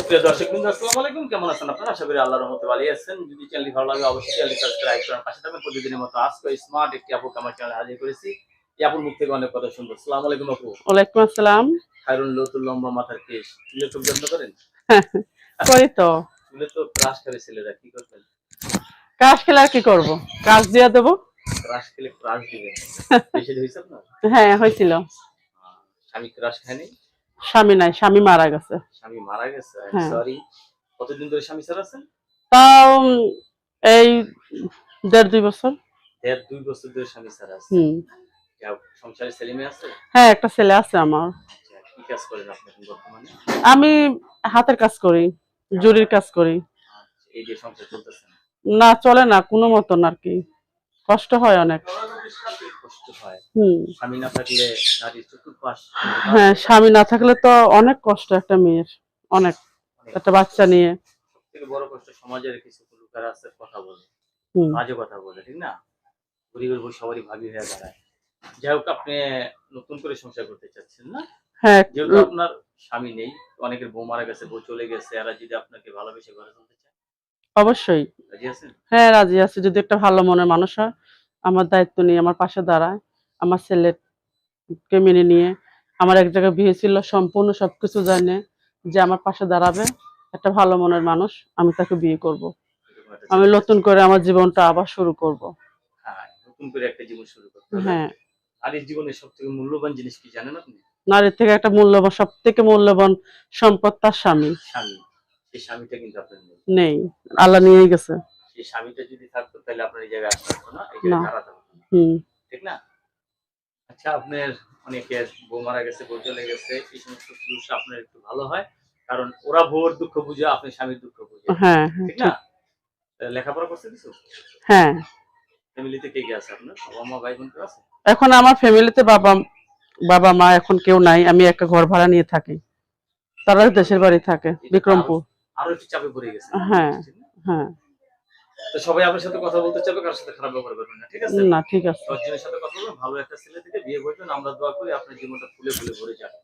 প্রিয় দর্শকবৃন্দ, আসসালামু আলাইকুম। কেমন আছেন আপনারা? আশা করি আল্লাহর রহমতে ভালো আছেন। যদি চ্যানেলটি ভালো লাগে অবশ্যই চ্যানেলটি সাবস্ক্রাইব করেন, পাশে থাকবেন। প্রতিদিনের মতো আজকে স্মার্ট একটি আপুকে আমার চ্যানেলে হাজির করেছি। এই আপুর মুখ থেকে অনেক কথা শুনবো। আসসালামু আলাইকুম আপু। ওয়ালাইকুম আসসালাম। খায়রুল লতুল লম্বা মাথার কেশ, চুলে খুব যত্ন করেন? করি তো। চুলে তো ক্রাশ করে ছেলেরা, কি করবেন? কাজ খেলে আর কি করবো, কাজ দিয়ে দেবো। ক্রাশ খেলে ক্রাশ দিবেন? বেশি হয়েছে আপনার? হ্যাঁ, হয়েছিল। স্বামী ক্রাশ খায়নি? স্বামী নাই, স্বামী মারা গেছে। স্বামী মারা গেছে? হ্যাঁ। সরি। কতদিন ধরে স্বামী ছাড়া আছেন? তাও এই 1.5-2 বছর। 1.5-2 বছর ধরে স্বামী ছাড়া আছে? হুম। সংসারে ছেলে মেয়ে আছে? হ্যাঁ, একটা ছেলে আছে আমার। কি কাজ করেন আপনি এখন বর্তমানে? আমি হাতের কাজ করি, জরির কাজ করি। এই যে সংসার চলতেছে না? না, চলে না কোনো মতন আর কি, কষ্ট হয় অনেক। কষ্ট হয়? হুম। স্বামী না থাকলে নারীর চতুর্পাশ। হ্যাঁ, স্বামী না থাকলে তো অনেক কষ্ট একটা মেয়ের, অনেক। একটা বাচ্চা নিয়ে। সবথেকে বড় কষ্ট সমাজের কিছু লোকের আছে, কথা বলে, বাজে কথা বলে, ঠিক না? গরিবের বউ সবারই ভাবি হয়ে দাঁড়ায়। যাই হোক, আপনি নতুন করে সংসার করতে চাচ্ছেন না? হ্যাঁ। যেহেতু আপনার স্বামী নেই, অনেকের বউ মারা গেছে, বউ চলে গেছে, এরা যদি আপনাকে ভালোবেসে ঘরে তুলতে চায়, অবশ্যই। রাজি আছেন? হ্যাঁ, রাজি আছি। যদি একটা ভালো মনের মানুষ হয়, আমার দায়িত্ব নিয়ে আমার পাশে দাঁড়ায়, আমার ছেলেকে মেনে নিয়ে, আমার এক জায়গায় বিয়ে ছিল, সম্পূর্ণ সবকিছু জানে, যে আমার পাশে দাঁড়াবে একটা ভালো মনের মানুষ, আমি তাকে বিয়ে করব। এরকম একটা আমি ছেলে নতুন চাচ্ছেন? করে আমার জীবনটা আবার শুরু করব। হ্যাঁ, নতুন করে একটা জীবন শুরু করতে হবে। হ্যাঁ। নারীর জীবনের সবথেকে মূল্যবান জিনিস কি জানেন আপনি? নারীর থেকে একটা মূল্যবান, সব থেকে মূল্যবান সম্পদ তার স্বামী। স্বামী। সেই স্বামীটা কিন্তু আপনার নেই। নেই, আল্লাহ নিয়েই গেছে। সেই স্বামীটা যদি থাকতো তাহলে আপনার এই জায়গায় আসতে হতো না, এই জায়গায় না। দাঁড়াতে হতো না, হুম। ঠিক না? আচ্ছা, আপনার অনেকের বউ মারা গেছে, বউ চলে গেছে, এই সমস্ত পুরুষ আপনার একটু ভালো হয়, কারণ ওরা বউর দুঃখ বুঝে, আপনি স্বামীর দুঃখ বুঝে, হ্যাঁ, হ্যাঁ, ঠিক না? ঠিক। লেখাপড়া করছে কিছু? হ্যাঁ। ফ্যামিলিতে কে কে আছে আপনার? বাবা মা ভাই বোন কেউ আছে? এখন আমার ফ্যামিলিতে বাবা বাবা মা এখন কেউ নাই, আমি একটা ঘর ভাড়া নিয়ে থাকি। তারা দেশের বাড়ি থাকে, এটা তো বিক্রমপুর। আরো একটু চাপে পড়ে গেছে। হ্যাঁ। হ্যাঁ। তো সবাই আপনার সাথে কথা বলতে চাইবে, কারোর সাথে খারাপ ব্যবহার করবেন না, ঠিক আছে? না, ঠিক আছে। 10 জনের সাথে কথা বলবেন, ভালো একটা ছেলে থেকে বিয়ে করবেন। আমরা দোয়া করি আপনার জীবনটা ফুলে ফুলে ভরে যাবে।